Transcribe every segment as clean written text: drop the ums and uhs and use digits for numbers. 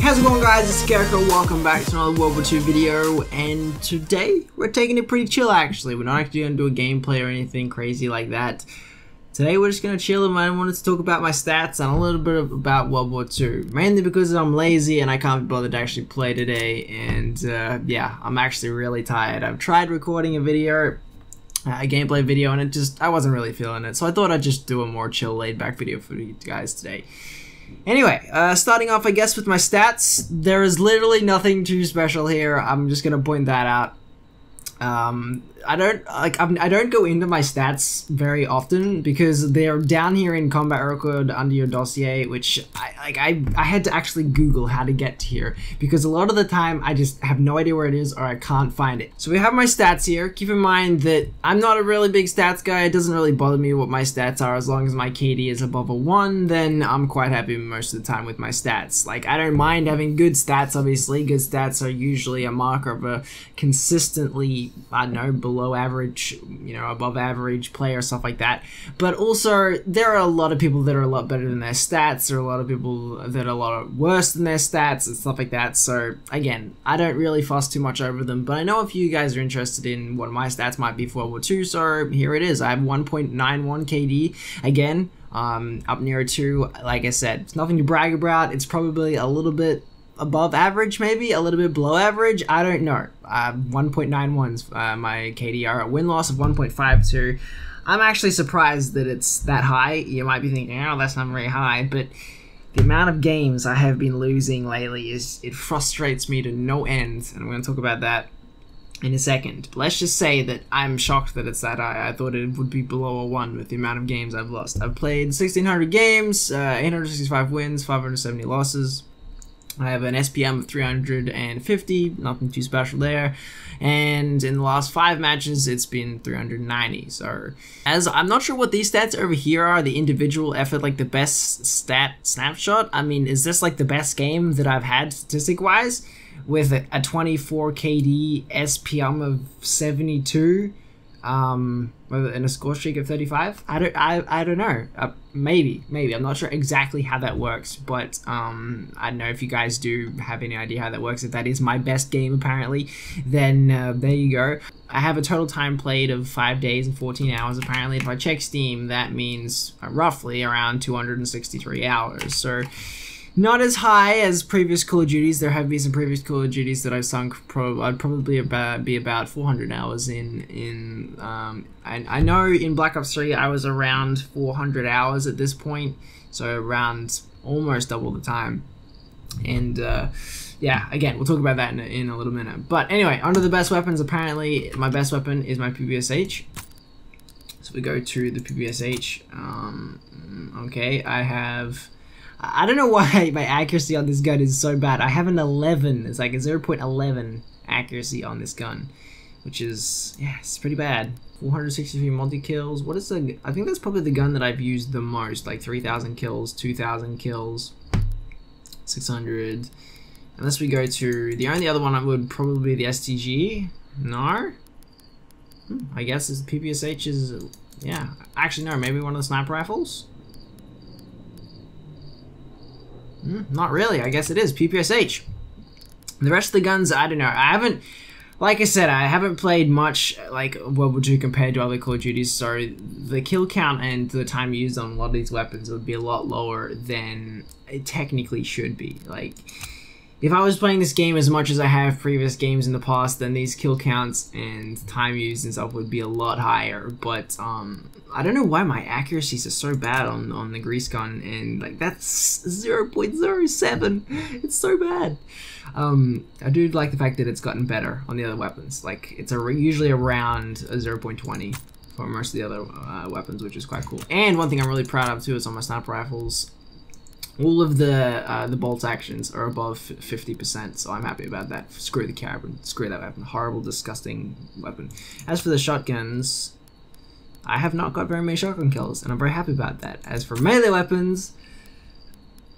How's it going, guys? It's Scarecrow. Welcome back to another World War II video, and today we're taking it pretty chill actually. We're not actually going to do a gameplay or anything crazy like that. Today we're just going to chill, and I wanted to talk about my stats and a little bit about World War II. Mainly because I'm lazy and I can't be bothered to actually play today, and yeah, I'm actually really tired. I've tried recording a video, a gameplay video, and I wasn't really feeling it, so I thought I'd just do a more chill, laid-back video for you guys today. Anyway, starting off, I guess, with my stats, there is literally nothing too special here. I'm just gonna point that out. I don't go into my stats very often because they're down here in combat record under your dossier, which I had to actually Google how to get to here because a lot of the time I just have no idea where it is or I can't find it. So we have my stats here. Keep in mind that I'm not a really big stats guy. It doesn't really bother me what my stats are as long as my KD is above a 1, then I'm quite happy most of the time with my stats. Like, I don't mind having good stats, obviously. Good stats are usually a marker of a consistently, I don't know, below average, you know, above average player, stuff like that. But also, there are a lot of people that are a lot better than their stats. There are a lot of people that are a lot worse than their stats and stuff like that. So, again, I don't really fuss too much over them. But I know a few of you guys are interested in what my stats might be for World War II, so here it is. I have 1.91 KD. Again, up near a 2. Like I said, it's nothing to brag about. It's probably a little bit above average, maybe a little bit below average, I don't know. 1.91's my KDR, a win-loss of 1.52. I'm actually surprised that it's that high. You might be thinking, oh, that's not very high, but the amount of games I have been losing lately it frustrates me to no end, and we're going to talk about that in a second. But let's just say that I'm shocked that it's that high. I thought it would be below a 1 with the amount of games I've lost. I've played 1,600 games, 865 wins, 570 losses. I have an SPM of 350, nothing too special there, and in the last 5 matches it's been 390. So, as I'm not sure what these stats over here are, the individual effort, like the best stat snapshot. I mean, is this like the best game that I've had statistic wise with a 24 KD SPM of 72 and a score streak of 35? I don't know. Maybe I'm not sure exactly how that works, but I don't know if you guys do have any idea how that works. If that is my best game apparently, then there you go. I have a total time played of 5 days and 14 hours apparently. If I check Steam, that means roughly around 263 hours. So not as high as previous Call of Duties. There have been some previous Call of Duties that I've sunk. I'd probably be about 400 hours in. I know in Black Ops 3 I was around 400 hours at this point, so around almost double the time. And yeah, again, we'll talk about that in a little minute. But anyway, under the best weapons, apparently my best weapon is my PPSH. So we go to the PPSH. Okay, I don't know why my accuracy on this gun is so bad. I have an 11. It's like a 0.11 accuracy on this gun, which is, yeah, it's pretty bad. 463 multi-kills. What is the... I think that's probably the gun that I've used the most. Like 3,000 kills, 2,000 kills, 600. Unless we go to... The only other one would probably be the STG. No? I guess the PPSH is... Yeah. Actually, no. Maybe one of the sniper rifles? Not really. I guess it is PPSH. The rest of the guns, I don't know. I haven't, like I said, I haven't played much like World War II compared to other Call of Duties, so the kill count and the time used on a lot of these weapons would be a lot lower than it technically should be. Like, if I was playing this game as much as I have previous games in the past, then these kill counts and time used and stuff would be a lot higher. But I don't know why my accuracies are so bad on the grease gun, and like that's 0.07. It's so bad. I do like the fact that it's gotten better on the other weapons. Like, it's usually around a 0.20 for most of the other weapons, which is quite cool. And one thing I'm really proud of too is on my sniper rifles, all of the bolt actions are above 50%, so I'm happy about that. Screw the carbon, screw that weapon. Horrible, disgusting weapon. As for the shotguns, I have not got very many shotgun kills, and I'm very happy about that. As for melee weapons,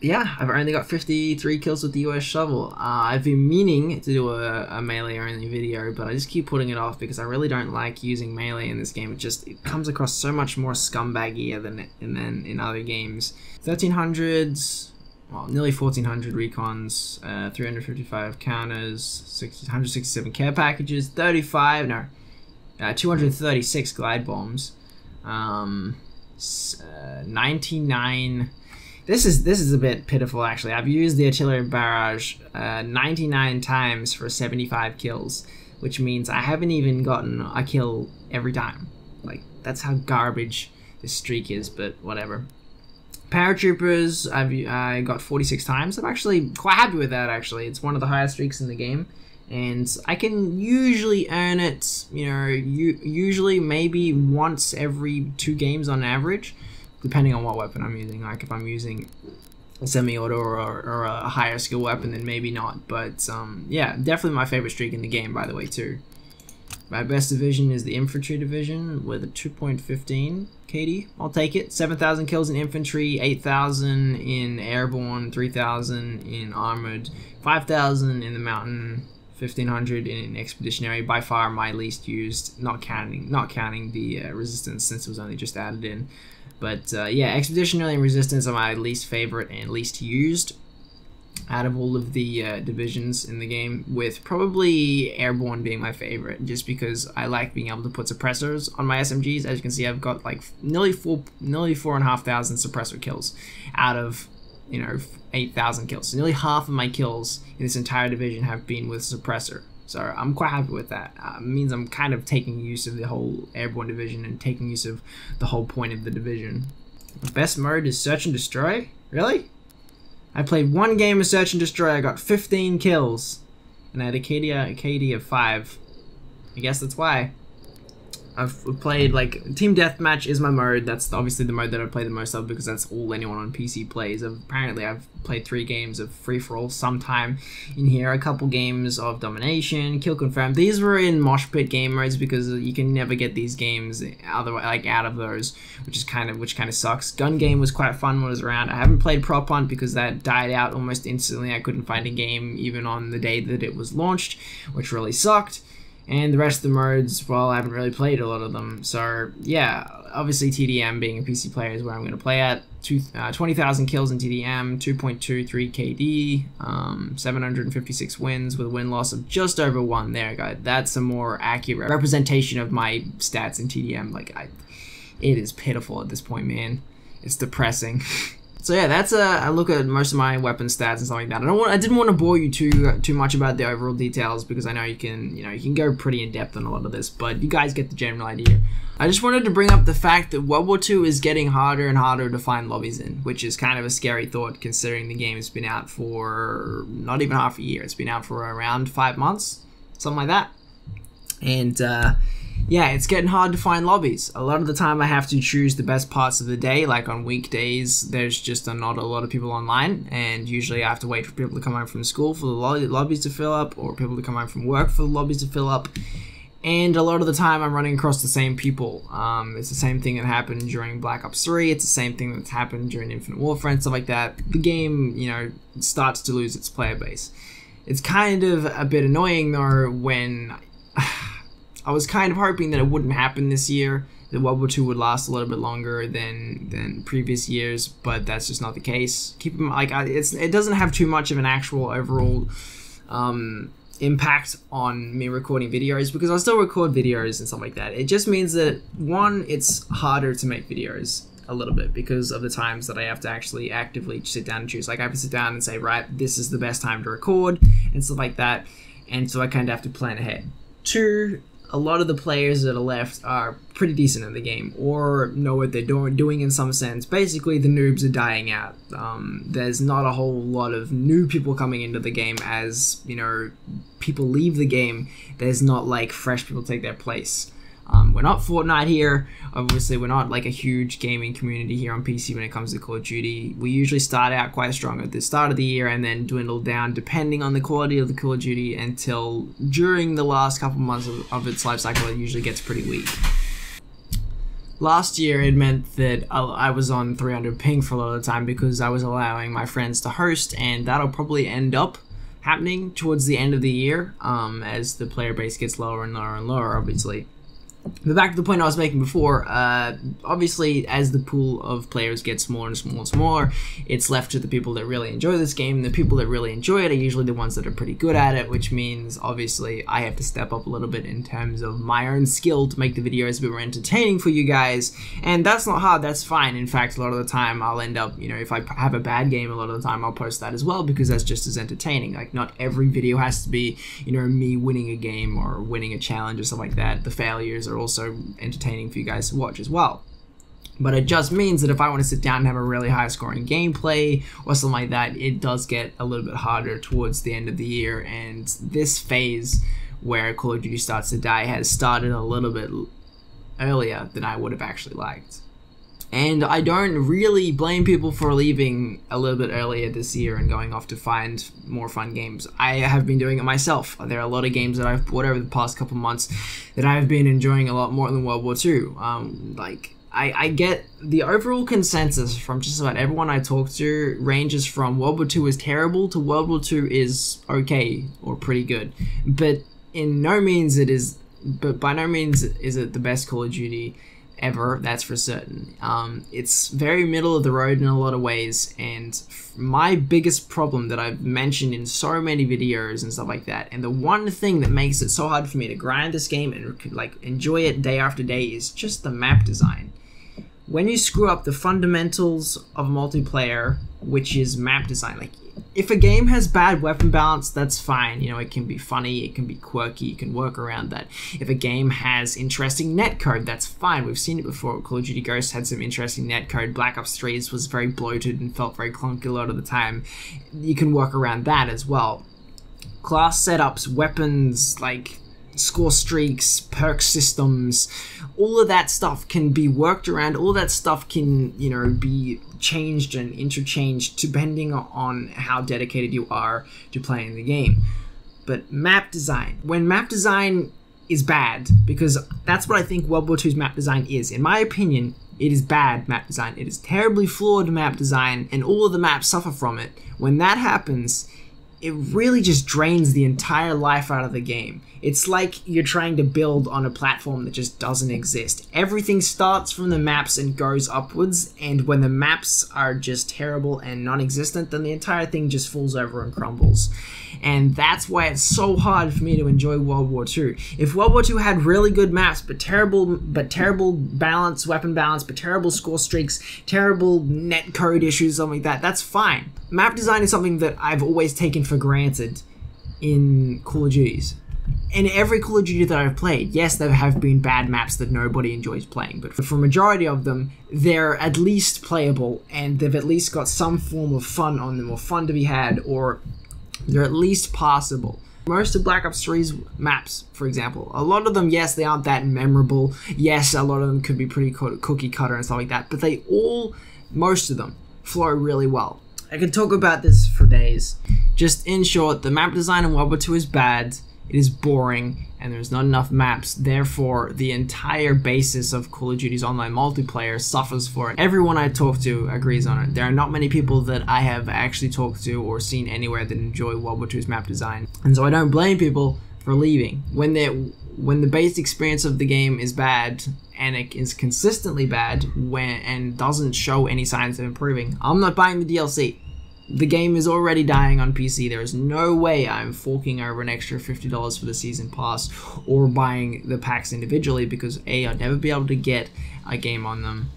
yeah, I've only got 53 kills with the US shovel. I've been meaning to do a melee only video, but I just keep putting it off because I really don't like using melee in this game. It comes across so much more scumbaggier than in other games. 1300s, well, nearly 1,400 recons, 355 counters, 167 care packages, 236 glide bombs, 99. This is a bit pitiful actually. I've used the artillery barrage 99 times for 75 kills, which means I haven't even gotten a kill every time. Like, that's how garbage this streak is, but whatever. Paratroopers, I got 46 times. I'm actually quite happy with that actually. It's one of the highest streaks in the game, and I can usually earn it, you know, usually maybe once every 2 games on average, depending on what weapon I'm using. Like if I'm using a semi-auto or a higher skill weapon, then maybe not. But yeah, definitely my favorite streak in the game, by the way, too. My best division is the infantry division with a 2.15 KD. I'll take it. 7,000 kills in infantry, 8,000 in airborne, 3,000 in armored, 5,000 in the mountain, 1,500 in expeditionary. By far my least used, not counting the resistance, since it was only just added in. But yeah, expeditionary and resistance are my least favorite and least used out of all of the divisions in the game, with probably airborne being my favorite, just because I like being able to put suppressors on my SMGs. As you can see, I've got like nearly 4,500 suppressor kills out of, you know, 8,000 kills. So nearly half of my kills in this entire division have been with suppressor. So I'm quite happy with that. It means I'm kind of taking use of the whole airborne division and taking use of the whole point of the division. The best mode is search and destroy? Really? I played 1 game of search and destroy, I got 15 kills, and I had a KD of 5. I guess that's why. I've played, like, Team Deathmatch is my mode. That's obviously the mode that I play the most of, because that's all anyone on PC plays. Apparently I've played 3 games of free-for-all sometime in here, a couple games of domination, kill confirm. These were in mosh pit game modes, because you can never get these games out of those, which kind of sucks. Gun game was quite fun when it was around. I haven't played prop hunt because that died out almost instantly. I couldn't find a game even on the day that it was launched, which really sucked. And the rest of the modes, well, I haven't really played a lot of them. So, yeah, obviously TDM, being a PC player, is where I'm going to play at. 20,000 kills in TDM, 2.23 KD, 756 wins with a win-loss of just over 1 there, guys. That's a more accurate representation of my stats in TDM. Like, it is pitiful at this point, man. It's depressing. So yeah, that's a look at most of my weapon stats and stuff like that. I didn't want to bore you too much about the overall details, because I know you can go pretty in depth on a lot of this, but you guys get the general idea. I just wanted to bring up the fact that World War II is getting harder and harder to find lobbies in, which is kind of a scary thought, considering the game has been out for not even half a year. It's been out for around 5 months, something like that. And yeah, it's getting hard to find lobbies. A lot of the time I have to choose the best parts of the day. Like on weekdays, there's just not a lot of people online, and usually I have to wait for people to come home from school for the lobbies to fill up, or people to come home from work for the lobbies to fill up. And a lot of the time I'm running across the same people. It's the same thing that happened during Black Ops 3. It's the same thing that's happened during Infinite Warfare and stuff like that. The game, you know, starts to lose its player base. It's kind of a bit annoying though, when I was kind of hoping that it wouldn't happen this year, that World War II would last a little bit longer than previous years, but that's just not the case. Keep in mind, like, it doesn't have too much of an actual overall impact on me recording videos, because I still record videos and stuff like that. It just means that, one, it's harder to make videos a little bit because of the times that I have to actually actively sit down and choose. Like, I have to sit down and say, right, this is the best time to record and stuff like that, and so I kind of have to plan ahead. 2, a lot of the players that are left are pretty decent in the game, or know what they're doing in some sense. Basically, the noobs are dying out. There's not a whole lot of new people coming into the game. As, you know, people leave the game, there's not like fresh people take their place. We're not Fortnite here. Obviously, we're not like a huge gaming community here on PC when it comes to Call of Duty. We usually start out quite strong at the start of the year and then dwindle down depending on the quality of the Call of Duty until during the last couple months of its life cycle, it usually gets pretty weak. Last year, it meant that I was on 300 ping for a lot of the time because I was allowing my friends to host, and that'll probably end up happening towards the end of the year as the player base gets lower and lower and lower, obviously. But back to the point I was making before, obviously as the pool of players gets smaller and smaller and smaller, it's left to the people that really enjoy this game. The people that really enjoy it are usually the ones that are pretty good at it, which means obviously I have to step up a little bit in terms of my own skill to make the videos a bit more entertaining for you guys. And that's not hard, that's fine. In fact, a lot of the time I'll end up, if I have a bad game, a lot of the time I'll post that as well, because that's just as entertaining. Like, not every video has to be, me winning a game or winning a challenge or something like that. The failures are also entertaining for you guys to watch as well. But it just means that if I want to sit down and have a really high scoring gameplay or something like that, it does get a little bit harder towards the end of the year. And this phase where Call of Duty starts to die has started a little bit earlier than I would have actually liked. And I don't really blame people for leaving a little bit earlier this year and going off to find more fun games. I have been doing it myself. There are a lot of games that I've bought over the past couple months that I've been enjoying a lot more than World War II. I get the overall consensus from just about everyone I talk to ranges from World War II is terrible to World War II is okay or pretty good. But by no means is it the best Call of Duty ever, that's for certain. It's very middle of the road in a lot of ways, and my biggest problem that I've mentioned in so many videos and stuff like that, and the one thing that makes it so hard for me to grind this game and enjoy it day after day, is just the map design. When you screw up the fundamentals of multiplayer, which is map design, if a game has bad weapon balance, that's fine. It can be funny, it can be quirky, you can work around that. If a game has interesting netcode, that's fine. We've seen it before. Call of Duty Ghosts had some interesting netcode. Black Ops 3 was very bloated and felt very clunky a lot of the time. You can work around that as well. Class setups, weapons, score streaks, perk systems, all of that stuff can be worked around. All of that stuff can, be changed and interchanged depending on how dedicated you are to playing the game. But map design, when map design is bad, because that's what I think World War II's map design is. In my opinion, it is bad map design. It is terribly flawed map design, and all of the maps suffer from it. When that happens, it really just drains the entire life out of the game. It's like you're trying to build on a platform that just doesn't exist. Everything starts from the maps and goes upwards, and when the maps are just terrible and non-existent, then the entire thing just falls over and crumbles. And that's why it's so hard for me to enjoy World War II. If World War II had really good maps, but terrible balance, weapon balance, but terrible score streaks, terrible netcode issues, something like that, that's fine. Map design is something that I've always taken for granted in Call of Duties. In every Call of Duty that I've played, yes, there have been bad maps that nobody enjoys playing, but for a majority of them, they're at least playable, and they've at least got some form of fun on them, or fun to be had, or they're at least passable. Most of Black Ops 3's maps, for example, a lot of them, yes, they aren't that memorable. Yes, a lot of them could be pretty cookie cutter and stuff like that, but most of them, flow really well. I could talk about this for days. Just in short, the map design in World War II is bad, it is boring, and there's not enough maps. Therefore, the entire basis of Call of Duty's online multiplayer suffers for it. Everyone I talk to agrees on it. There are not many people that I have actually talked to or seen anywhere that enjoy World War II's map design. And so I don't blame people for leaving. When the base experience of the game is bad, and it is consistently bad and doesn't show any signs of improving, I'm not buying the DLC. The game is already dying on PC. There is no way I'm forking over an extra $50 for the season pass or buying the packs individually, because A, I'd never be able to get a game on them.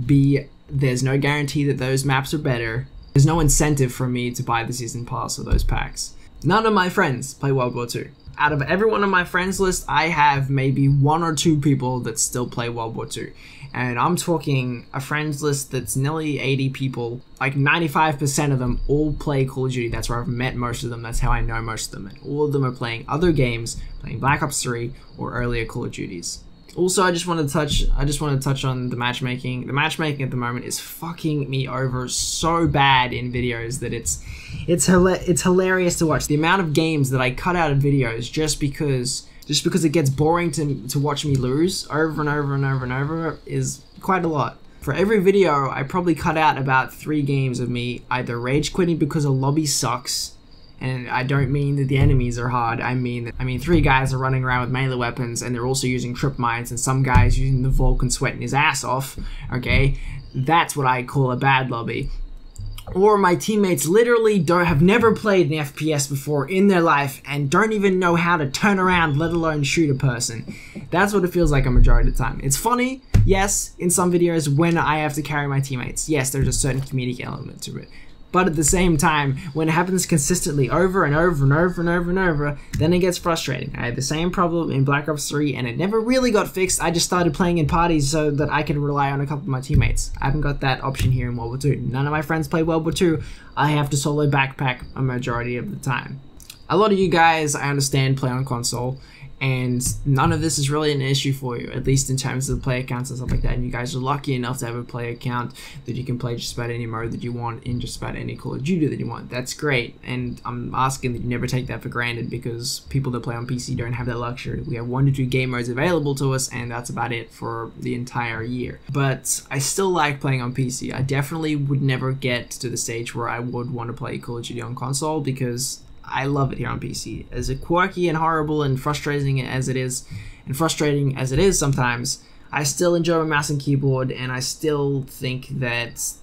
B, there's no guarantee that those maps are better. There's no incentive for me to buy the season pass or those packs. None of my friends play World War II. Out of everyone on my friends list, I have maybe 1 or 2 people that still play World War II. And I'm talking a friends list that's nearly 80 people. 95% of them all play Call of Duty. That's where I've met most of them. That's how I know most of them. And all of them are playing other games, playing Black Ops 3 or earlier Call of Duties. Also, I just want to touch on the matchmaking. The matchmaking at the moment is fucking me over so bad in videos that it's hilarious to watch. The amount of games that I cut out of videos just because it gets boring to watch me lose over and over and over and over is quite a lot. For every video, I probably cut out about 3 games of me either rage quitting because a lobby sucks And I don't mean that the enemies are hard. I mean 3 guys are running around with melee weapons, and they're also using trip mines, and some guys using the Vulcan sweating his ass off. Okay, that's what I call a bad lobby. Or my teammates literally have never played an FPS before in their life and don't even know how to turn around, let alone shoot a person. That's what it feels like a majority of the time. It's funny, yes, in some videos when I have to carry my teammates. Yes, there's a certain comedic element to it. But at the same time, when it happens consistently over and over and over and over and over, then it gets frustrating. I had the same problem in Black Ops 3 and it never really got fixed. I just started playing in parties so that I could rely on a couple of my teammates. I haven't got that option here in World War II. None of my friends play World War II. I have to solo backpack a majority of the time. A lot of you guys, I understand, play on console, and none of this is really an issue for you, at least in terms of the player counts and stuff like that. And you guys are lucky enough to have a player count that you can play just about any mode that you want in just about any Call of Duty that you want. That's great, and I'm asking that you never take that for granted, because people that play on PC don't have that luxury. We have 1 to 2 game modes available to us, and that's about it for the entire year. But I still like playing on PC. I definitely would never get to the stage where I would want to play Call of Duty on console, because I love it here on PC. As quirky and horrible and frustrating as it is, sometimes, I still enjoy my mouse and keyboard, and I still think that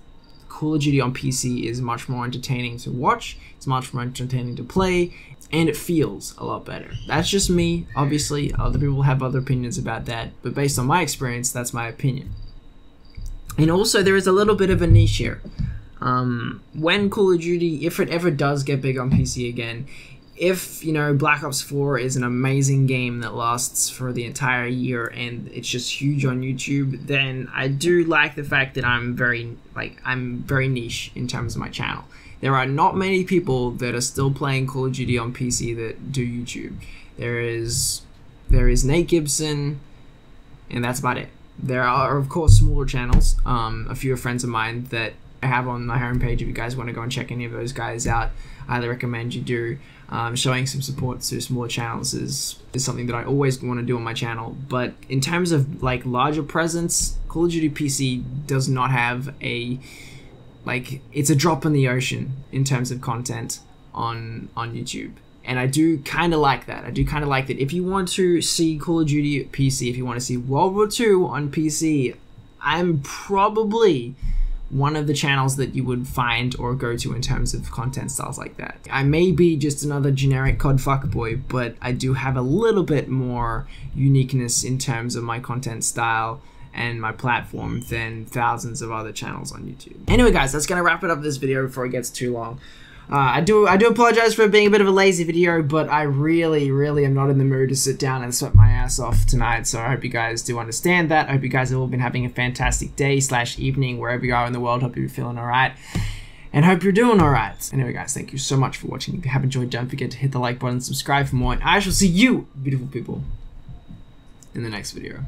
Call of Duty on PC is much more entertaining to watch, it's much more entertaining to play, and it feels a lot better. That's just me. Obviously, other people have other opinions about that, but based on my experience, that's my opinion. And also, there is a little bit of a niche here. When Call of Duty, if it ever does get big on PC again, if, you know, Black Ops 4 is an amazing game that lasts for the entire year and it's just huge on YouTube, then I do like the fact that I'm very niche in terms of my channel. There are not many people that are still playing Call of Duty on PC that do YouTube. There is Nate Gibson, and that's about it. There are, of course, smaller channels. A few friends of mine that I have on my homepage. If you guys want to go and check any of those guys out, I highly recommend you do. Showing some support to smaller channels is something that I always want to do on my channel. But in terms of like larger presence, Call of Duty PC does not have it's a drop in the ocean in terms of content on YouTube. And I do kind of like that. I do kind of like that. If you want to see Call of Duty PC, if you want to see World War II on PC, I'm probably one of the channels that you would find or go to in terms of content styles like that. I may be just another generic COD fuckboy, but I do have a little bit more uniqueness in terms of my content style and my platform than thousands of other channels on YouTube. Anyway guys, that's gonna wrap it up for this video before it gets too long. I do apologize for being a bit of a lazy video, but I really am not in the mood to sit down and sweat my ass off tonight, so I hope you guys do understand that. I hope you guys have all been having a fantastic day / evening wherever you are in the world. Hope you're feeling alright, and hope you're doing alright. Anyway guys, thank you so much for watching. If you have enjoyed, don't forget to hit the like button, subscribe for more, and I shall see you, beautiful people, in the next video.